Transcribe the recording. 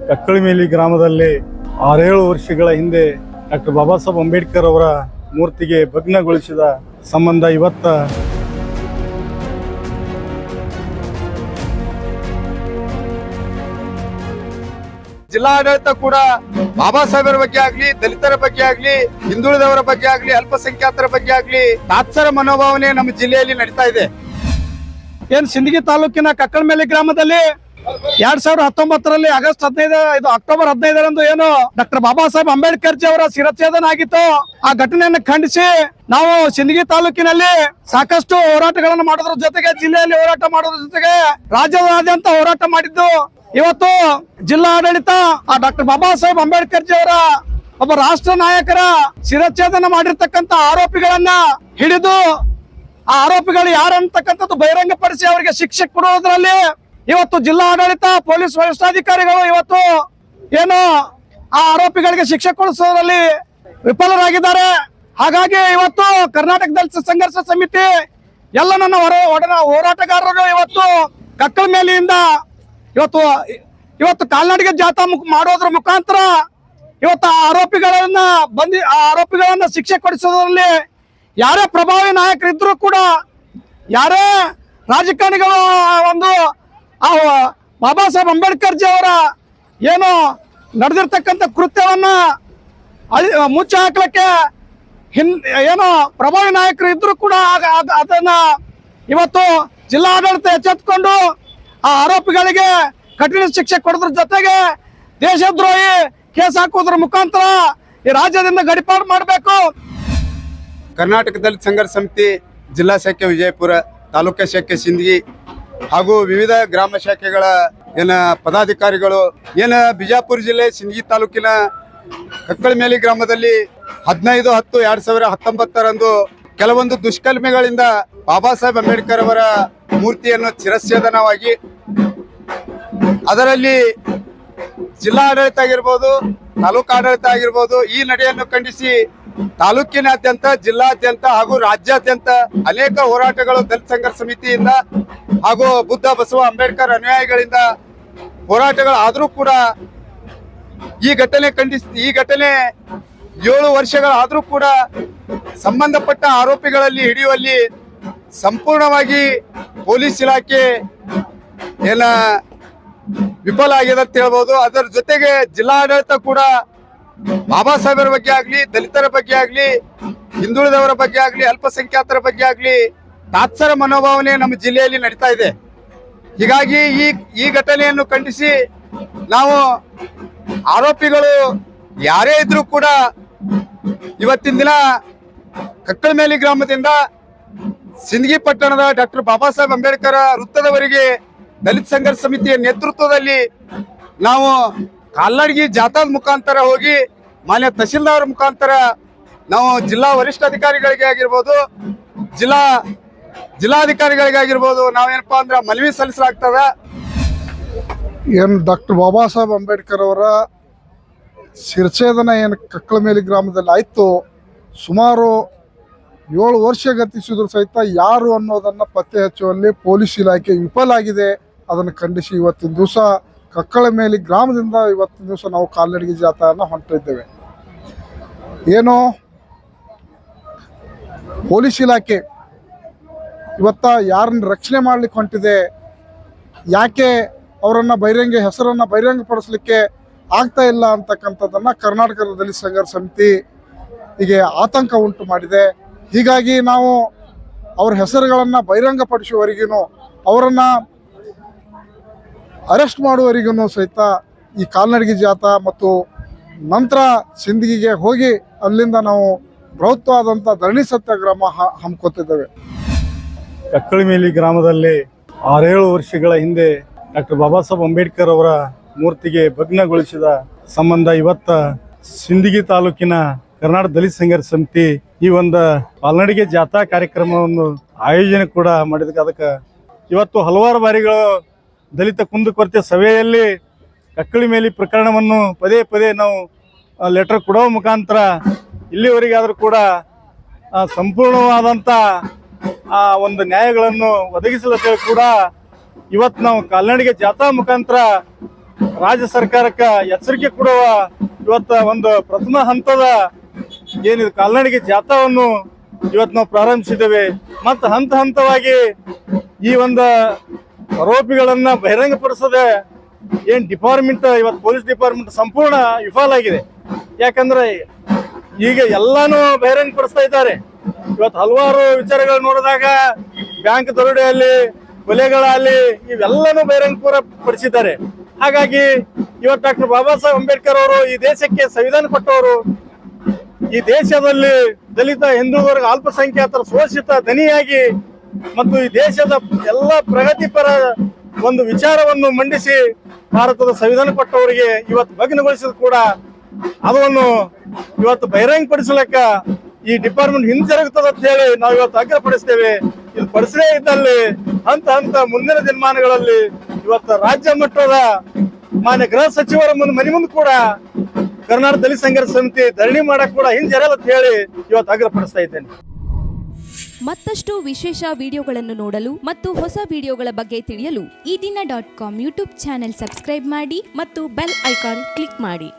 ಕಕ್ಕಳಿಮೇಲಿ ಗ್ರಾಮದಲ್ಲಿ 6-7 ವರ್ಷಗಳ ಹಿಂದೆ ಡಾಕ್ಟರ್ ಬಾಬಾ ಸಾಹೇಬ್ ಅಂಬೇಡ್ಕರ್ ಅವರ ಮೂರ್ತಿಗೆ ಭಗ್ನಗೊಳಿಸಿದ ಸಂಬಂಧ ಇವತ್ತು ಜಿಲ್ಲಾಡಳಿತ ಕೂಡ ಬಾಬಾ ಸಾಹೇಬರ ಬಗ್ಗೆ ಆಗ್ಲಿ, ದಲಿತರ ಬಗ್ಗೆ ಆಗ್ಲಿ, ಹಿಂದುಳಿದವರ ಬಗ್ಗೆ ಆಗ್ಲಿ, ಅಲ್ಪಸಂಖ್ಯಾತರ ಬಗ್ಗೆ ಆಗ್ಲಿ ತಾತ್ಸರ ಮನೋಭಾವನೆ ನಮ್ಮ ಜಿಲ್ಲೆಯಲ್ಲಿ ನಡೀತಾ ಇದೆ. ಏನ್ ಸಿಂದಗಿ ತಾಲೂಕಿನ ಕಕ್ಕಳಮೇಲಿ ಗ್ರಾಮದಲ್ಲಿ 2019ರಲ್ಲಿ ಅಕ್ಟೋಬರ್ 15ರಂದು ಏನು ಡಾಕ್ಟರ್ ಬಾಬಾ ಸಾಹೇಬ್ ಅಂಬೇಡ್ಕರ್ ಜಿ ಅವರ ಶಿರಚ್ಛೇದನ ಆಗಿತ್ತು. ಆ ಘಟನೆಯನ್ನು ಖಂಡಿಸಿ ನಾವು ಸಿಂದಗಿ ತಾಲೂಕಿನಲ್ಲಿ ಸಾಕಷ್ಟು ಹೋರಾಟಗಳನ್ನು ಮಾಡೋದ್ರ ಜೊತೆಗೆ, ಜಿಲ್ಲೆಯಲ್ಲಿ ಹೋರಾಟ ಮಾಡೋದ್ರ ಜೊತೆಗೆ ರಾಜ್ಯದಾದ್ಯಂತ ಹೋರಾಟ ಮಾಡಿದ್ದು. ಇವತ್ತು ಜಿಲ್ಲಾ ಆಡಳಿತ ಆ ಡಾಕ್ಟರ್ ಬಾಬಾ ಸಾಹೇಬ್ ಅಂಬೇಡ್ಕರ್ ಜಿ ಅವರ ಒಬ್ಬ ರಾಷ್ಟ್ರ ನಾಯಕರ ಶಿರಚ್ಛೇದನ ಮಾಡಿರ್ತಕ್ಕಂತ ಆರೋಪಿಗಳನ್ನ ಹಿಡಿದು ಆ ಆರೋಪಿಗಳು ಯಾರು ಅಂತಕ್ಕಂಥದ್ದು ಬಹಿರಂಗಪಡಿಸಿ ಅವರಿಗೆ ಶಿಕ್ಷೆ ಕೊಡುವುದರಲ್ಲಿ ಇವತ್ತು ಜಿಲ್ಲಾ ಆಡಳಿತ, ಪೊಲೀಸ್ ವರಿಷ್ಠಾಧಿಕಾರಿಗಳು ಇವತ್ತು ಏನು ಆ ಆರೋಪಿಗಳಿಗೆ ಶಿಕ್ಷೆ ಕೊಡಿಸುವುದರಲ್ಲಿ ವಿಫಲರಾಗಿದ್ದಾರೆ. ಹಾಗಾಗಿ ಇವತ್ತು ಕರ್ನಾಟಕ ದಲಿತ ಸಂಘರ್ಷ ಸಮಿತಿ ಎಲ್ಲ ನನ್ನ ಹೋರಾಟಗಾರರು ಇವತ್ತು ಕಕ್ಕಳಮೇಲಿಯಿಂದ ಇವತ್ತು ಕಾಲ್ನಡಿಗೆ ಜಾಥಾ ಮಾಡೋದ್ರ ಮುಖಾಂತರ ಇವತ್ತು ಆರೋಪಿಗಳನ್ನ ಶಿಕ್ಷೆ ಕೊಡಿಸೋದ್ರಲ್ಲಿ ಯಾರೇ ಪ್ರಭಾವಿ ನಾಯಕರಿದ್ರು ಕೂಡ, ಯಾರೇ ರಾಜಕಾರಣಿಗಳು ಬಾಬಾ ಸಾಹೇಬ್ ಅಂಬೇಡ್ಕರ್ ಜಿ ಅವರ ಏನು ನಡೆದಿರ್ತಕ್ಕಂಥ ಕೃತ್ಯವನ್ನ ಮುಚ್ಚಿ ಹಾಕ್ಲಿಕ್ಕೆ ಏನು ಪ್ರಭಾವಿ ನಾಯಕರು ಇದ್ರು ಕೂಡ ಅದನ್ನ ಇವತ್ತು ಜಿಲ್ಲಾಡಳಿತ ಎಚ್ಚೆತ್ತುಕೊಂಡು ಆ ಆರೋಪಿಗಳಿಗೆ ಕಠಿಣ ಶಿಕ್ಷೆ ಕೊಡೋದ್ರ ಜೊತೆಗೆ ದೇಶದ್ರೋಹಿ ಕೇಸ್ ಹಾಕುವುದರ ಮುಖಾಂತರ ಈ ರಾಜ್ಯದಿಂದ ಗಡಿಪಾಡು ಮಾಡಬೇಕು. ಕರ್ನಾಟಕ ದಲಿತ ಸಂಘರ್ಷ ಸಮಿತಿ ಜಿಲ್ಲಾ ಶಾಖೆ ವಿಜಯಪುರ, ತಾಲೂಕಾ ಶಾಖೆ ಸಿಂದಗಿ ಹಾಗೂ ವಿವಿಧ ಗ್ರಾಮ ಶಾಖೆಗಳ ಪದಾಧಿಕಾರಿಗಳು ಬಿಜಾಪುರ ಜಿಲ್ಲೆ ಸಿಂದಗಿ ತಾಲೂಕಿನ ಕಕ್ಕಳಮೇಲಿ ಗ್ರಾಮದಲ್ಲಿ 15/10/2019ರಂದು ಕೆಲವೊಂದು ದುಷ್ಕರ್ಮಿಗಳಿಂದ ಬಾಬಾ ಸಾಹೇಬ್ ಅಂಬೇಡ್ಕರ್ ಅವರ ಮೂರ್ತಿಯನ್ನು ಶಿರಚ್ಛೇದನವಾಗಿ ಅದರಲ್ಲಿ ಜಿಲ್ಲಾ ಆಡಳಿತ ಆಗಿರ್ಬೋದು, ತಾಲೂಕು ಆಡಳಿತ ಆಗಿರ್ಬೋದು ಈ ನಡೆಯನ್ನು ಖಂಡಿಸಿ ತಾಲೂಕಿನಾದ್ಯಂತ, ಜಿಲ್ಲಾದ್ಯಂತ ಹಾಗೂ ರಾಜ್ಯಾದ್ಯಂತ ಅನೇಕ ಹೋರಾಟಗಳು ದಲಿತ ಸಂಘರ್ಷ ಸಮಿತಿಯಿಂದ ಹಾಗೂ ಬುದ್ಧ ಬಸವ ಅಂಬೇಡ್ಕರ್ ಅನುಯಾಯಿಗಳಿಂದ ಹೋರಾಟಗಳಾದರೂ ಕೂಡ ಈ ಘಟನೆ 7 ವರ್ಷಗಳಾದರೂ ಕೂಡ ಸಂಬಂಧಪಟ್ಟ ಆರೋಪಿಗಳಲ್ಲಿ ಹಿಡಿಯುವಲ್ಲಿ ಸಂಪೂರ್ಣವಾಗಿ ಪೊಲೀಸ್ ಇಲಾಖೆ ವಿಫಲ ಆಗಿದೆ ಅಂತ ಹೇಳ್ಬೋದು. ಅದರ ಜೊತೆಗೆ ಜಿಲ್ಲಾಡಳಿತ ಕೂಡ ಬಾಬಾ ಸಾಹೇಬರ ಬಗ್ಗೆ ಆಗ್ಲಿ, ದಲಿತರ ಬಗ್ಗೆ ಆಗ್ಲಿ, ಹಿಂದುಳಿದವರ ಬಗ್ಗೆ ಆಗ್ಲಿ, ಅಲ್ಪಸಂಖ್ಯಾತರ ಬಗ್ಗೆ ಆಗ್ಲಿ ತಾತ್ಸರ ಮನೋಭಾವನೆ ನಮ್ಮ ಜಿಲ್ಲೆಯಲ್ಲಿ ನಡೀತಾ ಇದೆ. ಹೀಗಾಗಿ ಈ ಘಟನೆಯನ್ನು ಖಂಡಿಸಿ ನಾವು ಆರೋಪಿಗಳು ಯಾರೇ ಇದ್ರೂ ಕೂಡ ಇವತ್ತಿನ ದಿನ ಕಕ್ಕಳಮೇಲಿ ಗ್ರಾಮದಿಂದ ಸಿಂದಗಿ ಪಟ್ಟಣದ ಡಾಕ್ಟರ್ ಬಾಬಾ ಸಾಹೇಬ್ ಅಂಬೇಡ್ಕರ್ ವೃತ್ತದವರೆಗೆ ದಲಿತ ಸಂಘರ್ಷ ಸಮಿತಿಯ ನೇತೃತ್ವದಲ್ಲಿ ನಾವು ಕಾಲ್ನಡಿಗೆ ಜಾಥಾದ ಮುಖಾಂತರ ಹೋಗಿ ಮಾನ್ಯ ತಹಶೀಲ್ದಾರ್ ಮುಖಾಂತರ ನಾವು ಜಿಲ್ಲಾ ವರಿಷ್ಠಾಧಿಕಾರಿಗಳಿಗೆ ಆಗಿರ್ಬೋದು, ಜಿಲ್ಲಾಧಿಕಾರಿಗಳಿಗೆ ಆಗಿರ್ಬೋದು ನಾವೇನಪ್ಪಾ ಅಂದ್ರೆ ಮನವಿ ಸಲ್ಲಿಸಲಾಗ್ತದ. ಡಾಕ್ಟರ್ ಬಾಬಾ ಸಾಹೇಬ್ ಅಂಬೇಡ್ಕರ್ ಅವರ ಶಿರಚ್ಛೇದನ ಕಕ್ಕಳಮೇಲಿ ಗ್ರಾಮದಲ್ಲಿ ಆಯಿತು. ಸುಮಾರು 7 ವರ್ಷ ಗತಿಸಿದ್ರು ಸಹಿತ ಯಾರು ಅನ್ನೋದನ್ನು ಪತ್ತೆ ಹಚ್ಚುವಲ್ಲಿ ಪೊಲೀಸ್ ಇಲಾಖೆ ವಿಫಲ ಆಗಿದೆ. ಅದನ್ನು ಖಂಡಿಸಿ ಇವತ್ತಿನ ದಿವಸ ಕಕ್ಕಳಮೇಲಿ ಗ್ರಾಮದಿಂದ ಇವತ್ತಿನ ದಿವಸ ನಾವು ಕಾಲ್ನಡಿಗೆ ಜಾಥಾವನ್ನು ಹೊಂಟಿದ್ದೇವೆ. ಏನೋ ಪೊಲೀಸ್ ಇಲಾಖೆ ಇವತ್ತ ಯಾರನ್ನ ರಕ್ಷಣೆ ಮಾಡ್ಲಿಕ್ಕೆ ಹೊಂಟಿದೆ, ಯಾಕೆ ಅವರನ್ನು ಹೆಸರನ್ನು ಬಹಿರಂಗಪಡಿಸ್ಲಿಕ್ಕೆ ಆಗ್ತಾ ಇಲ್ಲ ಅಂತಕ್ಕಂಥದ್ದನ್ನು ಕರ್ನಾಟಕದ ದಲಿತ ಸಂಘರ್ಷ ಸಮಿತಿ ಹೀಗೆ ಆತಂಕ ಉಂಟು ಮಾಡಿದೆ. ಹೀಗಾಗಿ ನಾವು ಅವ್ರ ಹೆಸರುಗಳನ್ನು ಬಹಿರಂಗಪಡಿಸುವವರೆಗೂ, ಅವರನ್ನು ಅರೆಸ್ಟ್ ಮಾಡುವವರೆಗೂ ಸಹಿತ ಈ ಕಾಲ್ನಡಿಗೆ ಜಾಥಾ ಮತ್ತು ನಂತರ ಸಿಂದಗಿಗೆ ಹೋಗಿ ಅಲ್ಲಿಂದ ನಾವು ಬೃಹತ್ವಾದಂಥ ಧರಣಿ ಸತ್ಯಾಗ್ರಹ ಹಮ್ಮಿಕೊತಿದ್ದೇವೆ. ಕಕ್ಕಳಿಮೇಲಿ ಗ್ರಾಮದಲ್ಲಿ 6-7 ವರ್ಷಗಳ ಹಿಂದೆ ಡಾಕ್ಟರ್ ಬಾಬಾ ಸಾಹೇಬ್ ಅಂಬೇಡ್ಕರ್ ಅವರ ಮೂರ್ತಿಗೆ ಭಗ್ನಗೊಳಿಸಿದ ಸಂಬಂಧ ಇವತ್ತು ಸಿಂದಗಿ ತಾಲೂಕಿನ ಕರ್ನಾಟಕ ದಲಿತ ಸಂಘರ್ಷ ಸಮಿತಿ ಈ ಒಂದು ಕಾಲ್ನಡಿಗೆ ಜಾಥಾ ಕಾರ್ಯಕ್ರಮವನ್ನು ಆಯೋಜನೆ ಕೂಡ ಮಾಡಿದಕ್ಕೆ ಅದಕ್ಕೆ ಇವತ್ತು ಹಲವಾರು ಬಾರಿಗಳು ದಲಿತ ಕುಂದುಕೊರತೆ ಸಭೆಯಲ್ಲಿ ಕಕ್ಕಳಿಮೇಲಿ ಪ್ರಕರಣವನ್ನು ಪದೇ ಪದೇ ನಾವು ಲೆಟರ್ ಕೊಡೋ ಮುಖಾಂತರ ಇಲ್ಲಿವರೆಗಾದರೂ ಕೂಡ ಸಂಪೂರ್ಣವಾದಂಥ ಒಂದು ನ್ಯಾಯಗಳನ್ನು ಒದಗಿಸಲು ಕೂಡ ಇವತ್ತು ನಾವು ಕಾಲ್ನಡಿಗೆ ಜಾಥಾ ಮುಖಾಂತರ ರಾಜ್ಯ ಸರ್ಕಾರಕ್ಕೆ ಎಚ್ಚರಿಕೆ ಕೊಡುವ ಇವತ್ತ ಒಂದು ಪ್ರಥಮ ಹಂತದ ಏನಿದೆ ಕಾಲ್ನಡಿಗೆ ಜಾಥಾವನ್ನು ಇವತ್ತು ನಾವು ಪ್ರಾರಂಭಿಸಿದ್ದೇವೆ. ಮತ್ತು ಹಂತ ಹಂತವಾಗಿ ಈ ಒಂದು ಆರೋಪಿಗಳನ್ನ ಬಹಿರಂಗಪಡಿಸದೆ ಏನ್ ಡಿಪಾರ್ಟ್ಮೆಂಟ್ ಇವತ್ತು ಪೊಲೀಸ್ ಡಿಪಾರ್ಟ್ಮೆಂಟ್ ಸಂಪೂರ್ಣ ವಿಫಲ ಆಗಿದೆ. ಯಾಕಂದ್ರೆ ಈಗ ಎಲ್ಲಾನು ಬಹಿರಂಗಪಡಿಸ್ತಾ ಇದ್ದಾರೆ. ಇವತ್ತು ಹಲವಾರು ವಿಚಾರಗಳು ನೋಡಿದಾಗ ಬ್ಯಾಂಕ್ ದರೋಡೆಯಲ್ಲಿ, ಕೊಲೆಗಳಲ್ಲಿ ಇವೆಲ್ಲನೂ ಬಹಿರಂಗ ಪಡಿಸಿದ್ದಾರೆ. ಹಾಗಾಗಿ ಇವತ್ತು ಡಾಕ್ಟರ್ ಬಾಬಾ ಸಾಹೇಬ್ ಅಂಬೇಡ್ಕರ್ ಅವರು ಈ ದೇಶಕ್ಕೆ ಸಂವಿಧಾನ ಕೊಟ್ಟವರು, ಈ ದೇಶದಲ್ಲಿ ದಲಿತ, ಹಿಂದುಳಿದ, ಅಲ್ಪಸಂಖ್ಯಾತರ ಶೋಷಿತ ದನಿಯಾಗಿ ಮತ್ತು ಈ ದೇಶದ ಎಲ್ಲ ಪ್ರಗತಿಪರ ಒಂದು ವಿಚಾರವನ್ನು ಮಂಡಿಸಿ ಭಾರತದ ಸಂವಿಧಾನ ಕೊಟ್ಟವರಿಗೆ ಇವತ್ತು ಭಗ್ನಗೊಳಿಸಿದ ಕೂಡ ಅದನ್ನು ಇವತ್ತು ಬಹಿರಂಗಪಡಿಸಲಿಕ್ಕ ಈ ಡಿಪಾರ್ಟ್ಮೆಂಟ್ ಹಿಂಜರುಗುತ್ತದೆ ಅಂತ ಹೇಳಿ ನಾವು ಇವತ್ತು ಆಗ್ರಹಪಡಿಸ್ತೇವೆ. ಇದು ಪಡಿಸದೇ ಇದ್ದಲ್ಲಿ ಹಂತ ಹಂತ ಮುಂದಿನ ದಿನಮಾನಗಳಲ್ಲಿ ಇವತ್ತು ರಾಜ್ಯ ಮಟ್ಟದ ಮಾನ್ಯ ಗೃಹ ಸಚಿವರ ಮನೆ ಮುಂದೆ ಕೂಡ ಕರ್ನಾಟಕ ದಲಿತ ಸಂಘರ್ಷ ಸಮಿತಿ ಧರಣಿ ಮಾಡಕ್ ಕೂಡ ಹಿಂಜರಲ್ಲ ಅಂತ ಹೇಳಿ ಇವತ್ತು ಆಗ್ರಹಪಡಿಸ್ತಾ ಇದ್ದೇನೆ. ಮತ್ತಷ್ಟು ವಿಶೇಷ ವಿಡಿಯೋಗಳನ್ನು ನೋಡಲು ಮತ್ತು ಹೊಸ ವಿಡಿಯೋಗಳ ಬಗ್ಗೆ ತಿಳಿಯಲು ಈ ದಿನ .com ಯೂಟ್ಯೂಬ್ ಚಾನೆಲ್ ಸಬ್ಸ್ಕ್ರೈಬ್ ಮಾಡಿ ಮತ್ತು ಬೆಲ್ ಐಕಾನ್ ಕ್ಲಿಕ್ ಮಾಡಿ.